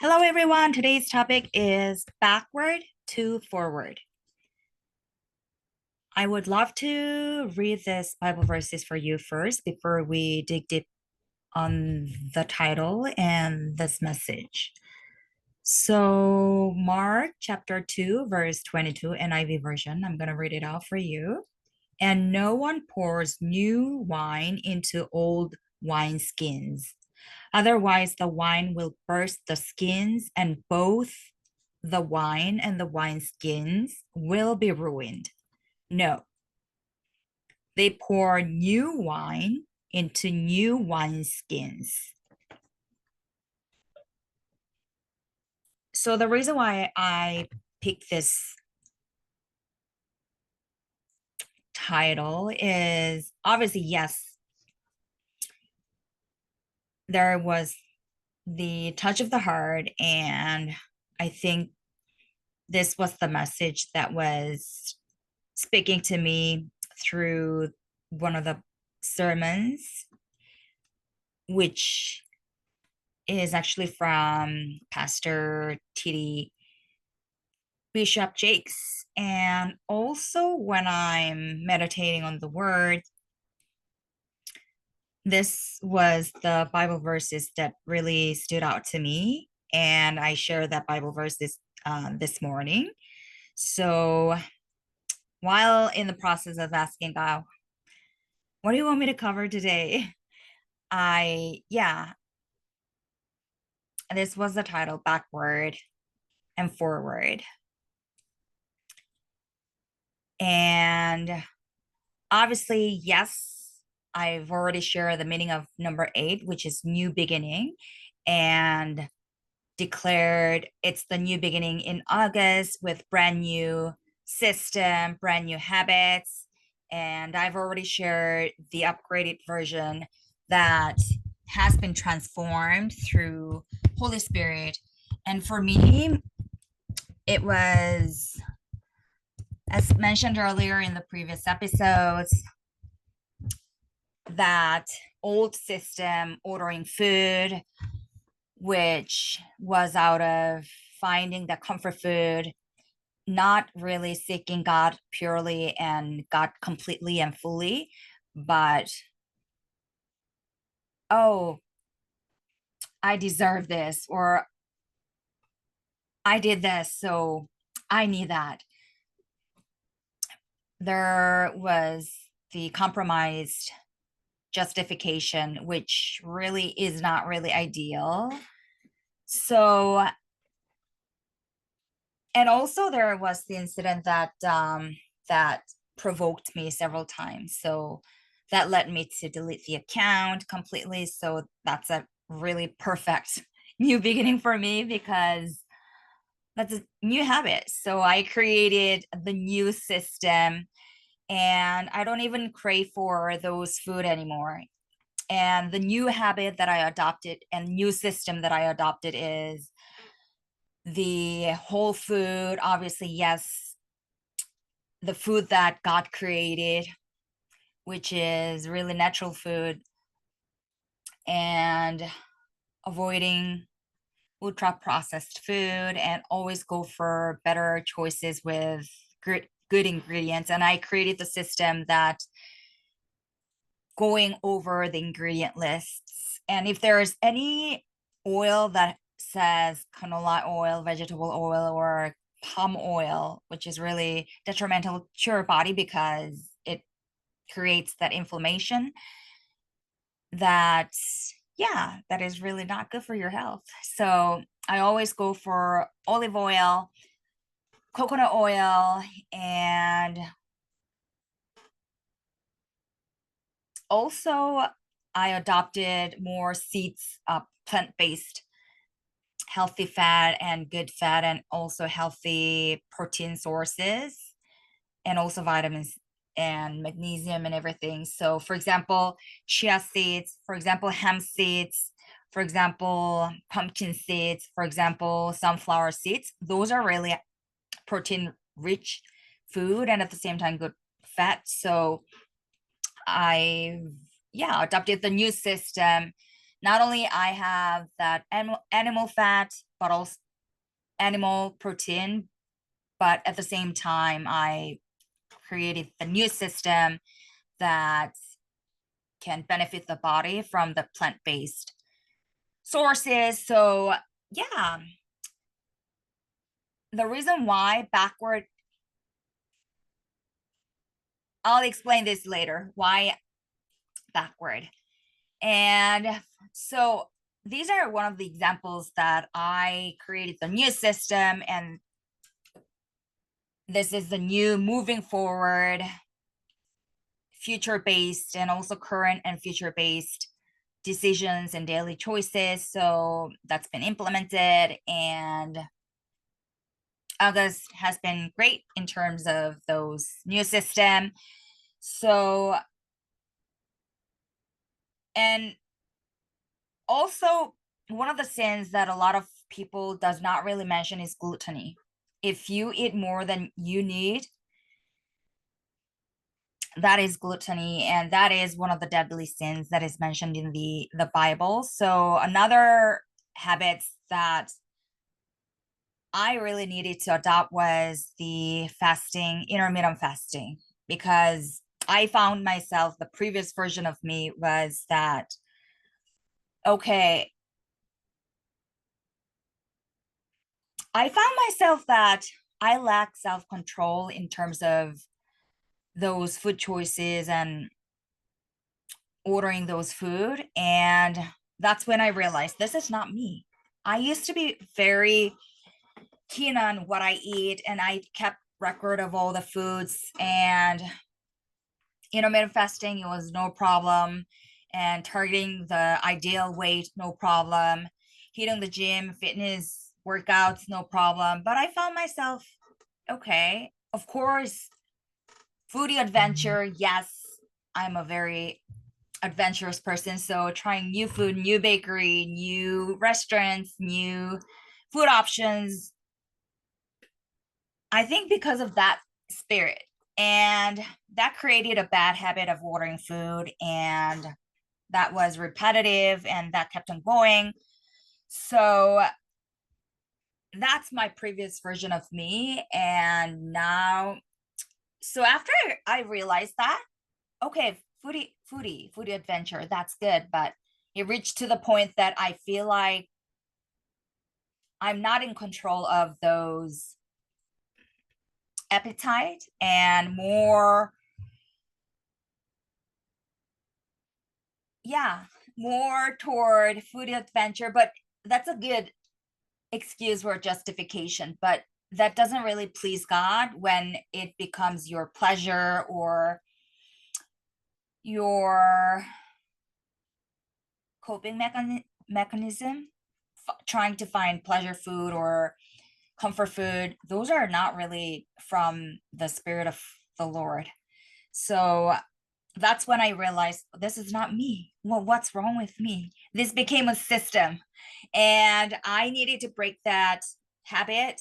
Hello, everyone. Today's topic is backward to forward. I would love to read this Bible verses for you first before we dig deep on the title and this message. So, Mark chapter 2, verse 22, NIV version. I'm going to read it out for you. And no one pours new wine into old wineskins. Otherwise, the wine will burst the skins, and both the wine and the wineskins will be ruined. No, they pour new wine into new wineskins. So, the reason why I picked this title is obviously, yes, there was the touch of the heart, and I think this was the message that was speaking to me through one of the sermons, which is actually from Pastor T.D. Bishop Jakes. And also, when I'm meditating on the word, this was the Bible verses that really stood out to me. And I shared that Bible verse this morning. So while in the process of asking God, what do you want me to cover today? Yeah, this was the title, Backward and Forward. And obviously, yes, I've already shared the meaning of number 8, which is new beginning, and declared it's the new beginning in August with brand new system, brand new habits. And I've already shared the upgraded version that has been transformed through Holy Spirit. And for me, it was, as mentioned earlier in the previous episodes, that old system ordering food, which was out of finding the comfort food, not really seeking God purely and God completely and fully, but oh, I deserve this, or I did this, so I need that. There was the compromised justification, which really is not really ideal. So, and also there was the incident that provoked me several times. So that led me to delete the account completely. So that's a really perfect new beginning for me because that's a new habit. So I created the new system and I don't even crave for those food anymore. And the new habit that I adopted and new system that I adopted is the whole food. Obviously, yes, the food that God created, which is really natural food, and avoiding ultra processed food and always go for better choices with good ingredients. And I created the system that going over the ingredient lists. And if there's any oil that says canola oil, vegetable oil, or palm oil, which is really detrimental to your body because it creates that inflammation, that, yeah, that is really not good for your health. So I always go for olive oil, coconut oil, and also I adopted more seeds, plant-based, healthy fat and good fat, and also healthy protein sources, and also vitamins and magnesium and everything. So, for example, chia seeds, for example, hemp seeds, for example, pumpkin seeds, for example, sunflower seeds. Those are really protein rich food and at the same time good fat. So I, yeah, adopted the new system not only I have that animal fat, but also animal protein, but at the same time, I created a new system that can benefit the body from the plant-based sources. So yeah, the reason why backward, I'll explain this later, why backward. And so these are one of the examples that I created the new system, and this is the new moving forward, future based, and also current and future based decisions and daily choices. So that's been implemented, and August has been great in terms of those new system. So, and also one of the sins that a lot of people does not really mention is gluttony. If you eat more than you need, that is gluttony, and that is one of the deadly sins that is mentioned in the Bible. So another habits that I really needed to adopt was the fasting, intermittent fasting, because I found myself, the previous version of me was that, okay, I found myself that I lack self control in terms of those food choices and ordering those food. And that's when I realized this is not me. I used to be very keen on what I eat, and I kept record of all the foods, and intermittent fasting, it was no problem, and targeting the ideal weight, no problem, hitting the gym, fitness workouts, no problem. But I found myself, okay, of course, foodie adventure, yes, I'm a very adventurous person, so trying new food, new bakery, new restaurants, new food options, I think because of that spirit. And that created a bad habit of ordering food, and that was repetitive, and that kept on going. So that's my previous version of me. And now, so after I realized that, okay, foodie adventure, that's good. But it reached to the point that I feel like I'm not in control of those appetite, and more, yeah, more toward food adventure. But that's a good excuse or justification, but that doesn't really please God when it becomes your pleasure or your coping mechanism, trying to find pleasure food or comfort food. Those are not really from the spirit of the Lord. So that's when I realized this is not me. Well, what's wrong with me? This became a system, and I needed to break that habit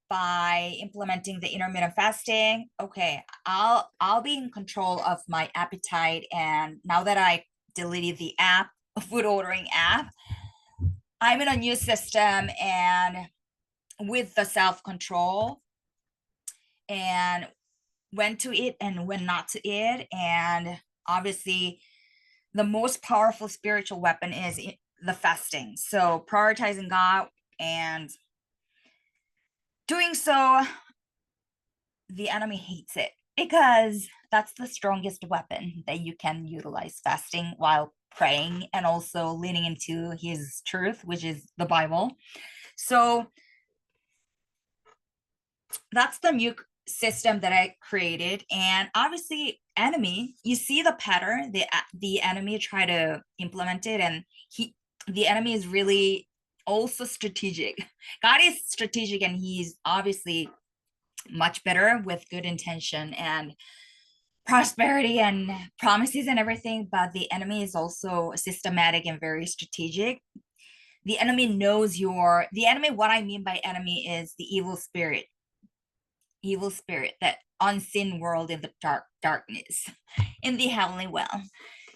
by implementing the intermittent fasting. Okay, I'll be in control of my appetite. And now that I deleted the app, food ordering app, I'm in a new system, and with the self control, and when to eat and when not to eat. And obviously, the most powerful spiritual weapon is the fasting. So prioritizing God and doing so, the enemy hates it, because that's the strongest weapon that you can utilize, fasting while praying and also leaning into his truth, which is the Bible. So that's the new system that I created. And obviously, enemy, you see the pattern, the enemy try to implement it, and the enemy is really also strategic. God is strategic, and he's obviously much better with good intention and prosperity and promises and everything. But the enemy is also systematic and very strategic. The enemy knows the enemy, what I mean by enemy is the evil spirit, that unseen world in the darkness, in the heavenly realm.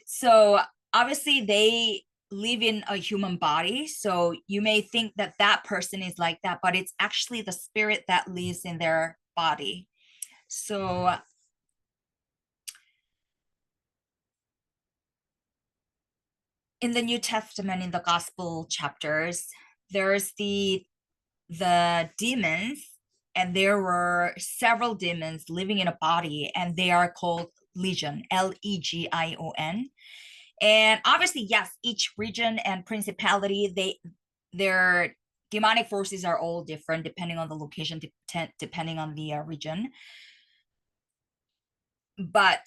So obviously, they live in a human body. So you may think that that person is like that, but it's actually the spirit that lives in their body. So in the New Testament, in the gospel chapters, there's the demons, and there were several demons living in a body, and they are called legion, Legion. And obviously, yes, each region and principality, their demonic forces are all different depending on the location, depending on the region. But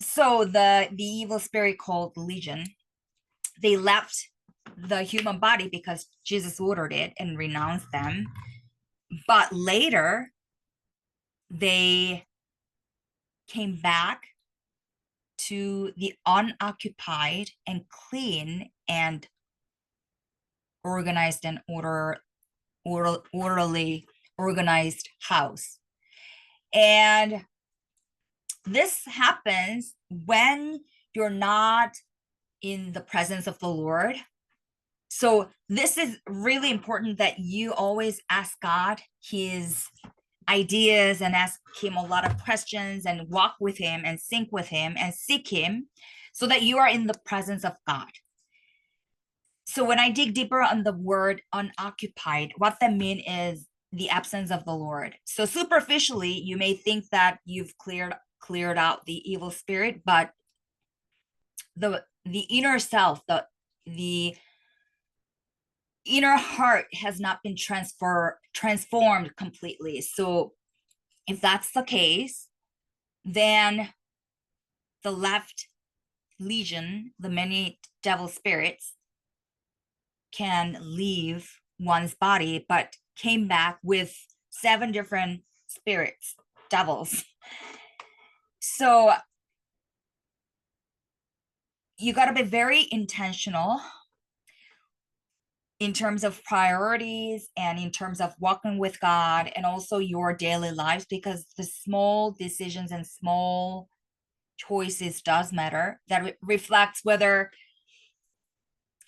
so the evil spirit called legion, they left the human body because Jesus ordered it and renounced them. But later, they came back to the unoccupied and clean and organized and orderly organized house. And this happens when you're not in the presence of the Lord. So this is really important, that you always ask God his ideas and ask him a lot of questions and walk with him and sync with him and seek him, so that you are in the presence of God. So when I dig deeper on the word unoccupied, what that means is the absence of the Lord. So superficially, you may think that you've cleared out the evil spirit, but the inner self, the inner heart has not been transformed completely. So if that's the case, then the left legion, the many devil spirits, can leave one's body, but came back with 7 different spirits, devils. So you got to be very intentional in terms of priorities and in terms of walking with God, and also your daily lives, because the small decisions and small choices does matter. That reflects whether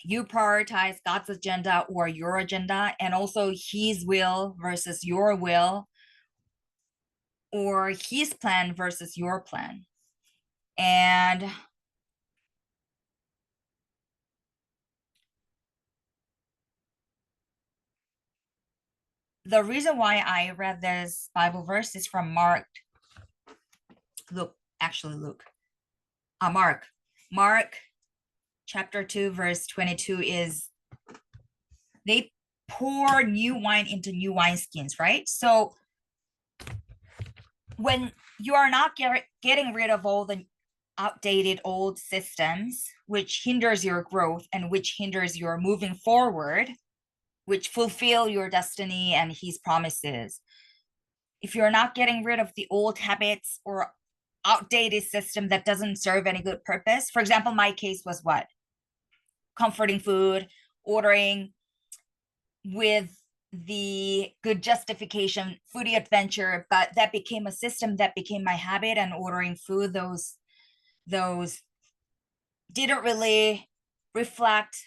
you prioritize God's agenda or your agenda, and also his will versus your will, or his plan versus your plan. And the reason why I read this Bible verse is from Mark, Mark chapter 2 verse 22 is, they pour new wine into new wineskins, right? So when you are not getting rid of all the outdated old systems, which hinders your growth and which hinders your moving forward, which fulfill your destiny and his promises, if you're not getting rid of the old habits or outdated system that doesn't serve any good purpose. For example, my case was what? Comforting food, ordering with the good justification, foodie adventure, but that became a system that became my habit, and ordering food, those didn't really reflect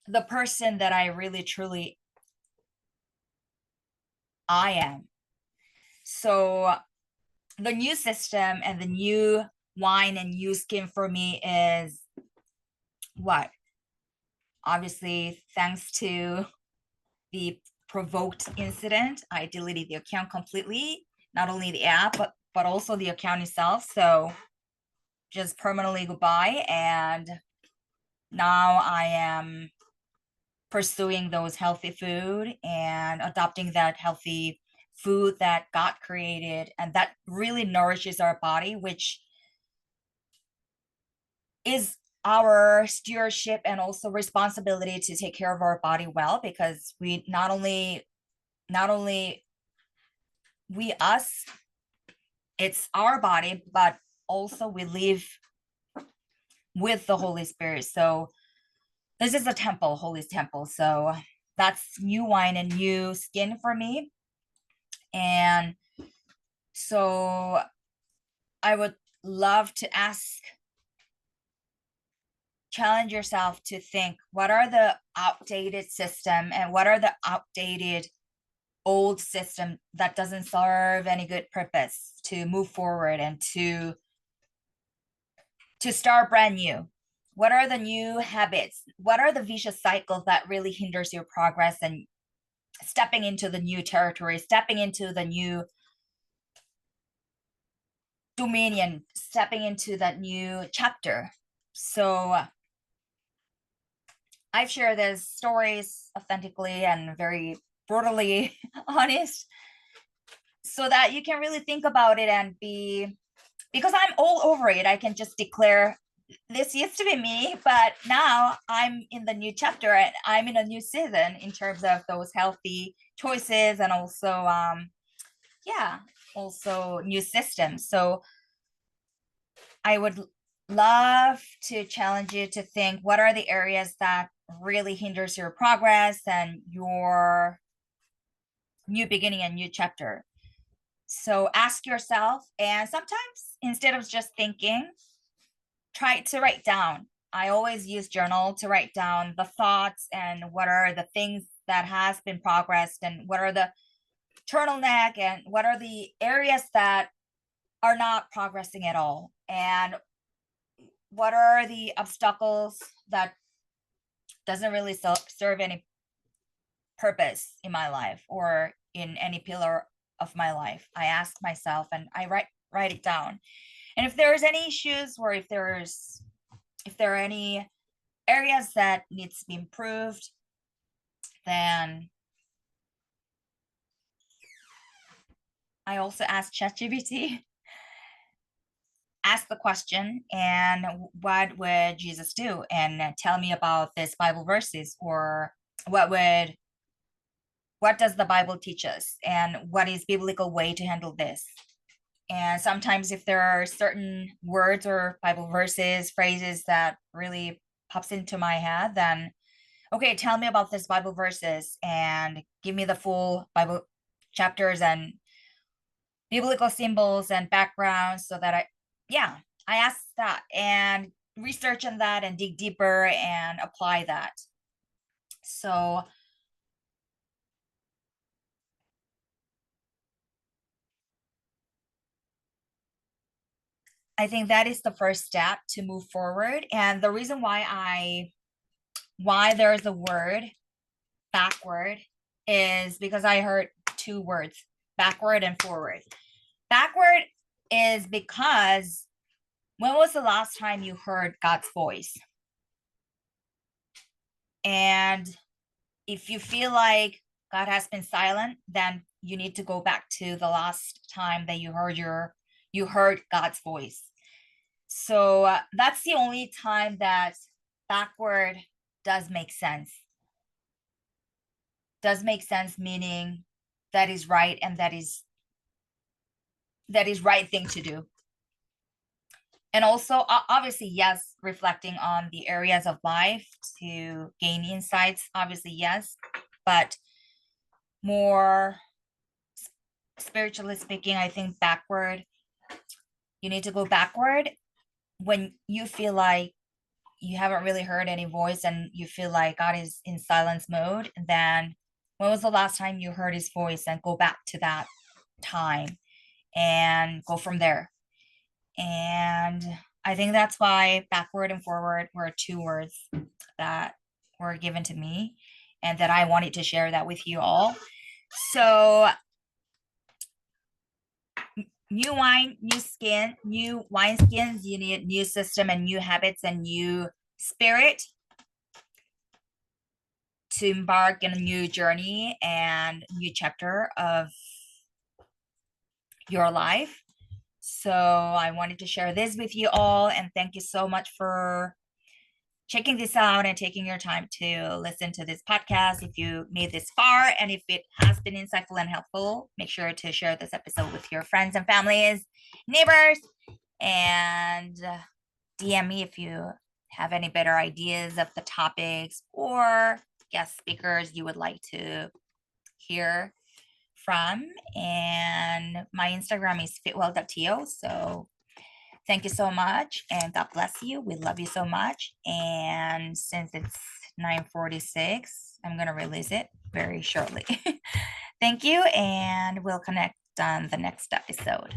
the person that I really truly I am. So the new system and the new wine and new skin for me is what? Obviously, thanks to the provoked incident, I deleted the account completely, not only the app, but also the account itself. So just permanently goodbye. And now I am pursuing those healthy food and adopting that healthy food that God created and that really nourishes our body, which is our stewardship and also responsibility to take care of our body well, because we not only we us, it's our body, but also we live with the Holy Spirit. So this is a temple, holy temple. So that's new wine and new skin for me. And so I would love to challenge yourself to think, what are the outdated system and what are the outdated old system that doesn't serve any good purpose to move forward and to start brand new. What are the new habits? What are the vicious cycles that really hinders your progress and stepping into the new territory, stepping into the new dominion, stepping into that new chapter? So I've shared these stories authentically and very brutally honest so that you can really think about it and be, because I'm all over it. I can just declare this used to be me, but now I'm in the new chapter and I'm in a new season in terms of those healthy choices and also, yeah, also new systems. So I would love to challenge you to think, what are the areas that really hinders your progress and your new beginning and new chapter. So ask yourself, and sometimes instead of just thinking, try to write down. I always use journal to write down the thoughts and what are the things that has been progressed and what are the turtleneck and what are the areas that are not progressing at all, and what are the obstacles that doesn't really serve any purpose in my life or in any pillar of my life. I ask myself and I write it down. And if there's any issues or if there are any areas that needs to be improved, then I also ask ChatGPT, ask the question, and what would Jesus do? And tell me about this Bible verses, or what does the Bible teach us? And what is biblical way to handle this? And sometimes if there are certain words or Bible verses, phrases that really pops into my head, then okay, tell me about this Bible verses and give me the full Bible chapters and biblical symbols and backgrounds so that I ask that and research on that and dig deeper and apply that. So I think that is the first step to move forward. And the reason why there's a word backward is because I heard two words, backward and forward. Backward is because when was the last time you heard God's voice? And if you feel like God has been silent, then you need to go back to the last time that you heard God's voice. So that's the only time that backward does make sense. Does make sense, meaning that is right and that is right thing to do. And also obviously, yes, reflecting on the areas of life to gain insights, obviously yes, but more spiritually speaking, I think backward, you need to go backward when you feel like you haven't really heard any voice and you feel like God is in silence mode. Then when was the last time you heard his voice, and go back to that time and go from there. And I think that's why backward and forward were two words that were given to me and that I wanted to share that with you all. So new wine, new skin, new wineskins, you need new system and new habits and new spirit to embark in a new journey and new chapter of your life. So I wanted to share this with you all, and thank you so much for checking this out and taking your time to listen to this podcast. If you made this far and if it has been insightful and helpful, make sure to share this episode with your friends and families, neighbors, and DM me if you have any better ideas of the topics or guest speakers you would like to hear from. And my Instagram is fitwell.to. So Thank you so much, and God bless you. We love you so much. And since it's 9:46, I'm gonna release it very shortly. Thank you, and we'll connect on the next episode.